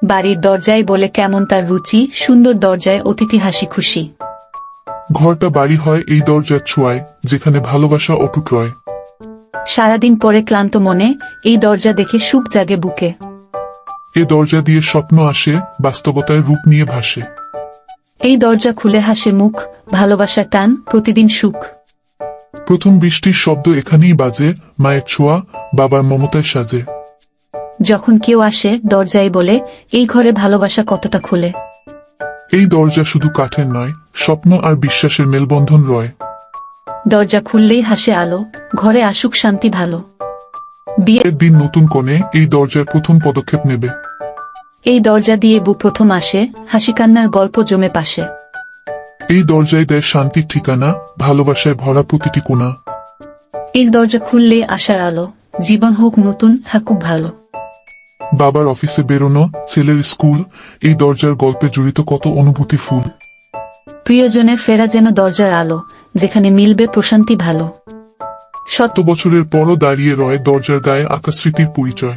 বাড়ির দরজায় বলে কেমন তার রুচি, সুন্দর দরজায় অতিথি হাসি খুশি। ঘরটা বাড়ি হয় এই দরজার ছোঁয়ায়, যেখানে ভালোবাসা অটুট রয়। সারাদিন পরে ক্লান্ত মনে এই দরজা দেখে সুখ জাগে বুকে। এ দরজা দিয়ে স্বপ্ন আসে, বাস্তবতায় রূপ নিয়ে ভাসে। এই দরজা খুলে হাসে মুখ, ভালোবাসার টান, প্রতিদিন সুখ। প্রথম বৃষ্টির শব্দ এখানেই বাজে, মায়ের ছোঁয়া, বাবার মমতায় সাজে। যখন কেউ আসে দরজায় বলে এই ঘরে ভালোবাসা কতটা খুলে। এই দরজা শুধু কাঠের নয়, স্বপ্ন আর বিশ্বাসের মেলবন্ধন রয়। দরজা খুললেই হাসে আলো, ঘরে আসুক শান্তি ভালো। বিয়ের এর দিন নতুন কনে এই দরজার প্রথম পদক্ষেপ নেবে। এই দরজা দিয়ে বউ প্রথম আসে, হাসি কান্নার গল্প জমে পাশে। এই দরজায় দেয় শান্তির ঠিকানা, ভালোবাসায় ভরা প্রতিটি কোণা। এই দরজা খুললেই আশার আলো, জীবন হোক নতুন, থাকুক ভালো। বাবার অফিসে বেরোনো, ছেলের স্কুল, এই দরজার গল্পে জড়িত কত অনুভূতি ফুল। প্রিয়জনের ফেরা যেন দরজার আলো, যেখানে মিলবে প্রশান্তি ভালো। শত বছরের পরও দাঁড়িয়ে রয় দরজার গায়ে আঁকা স্মৃতির পরিচয়।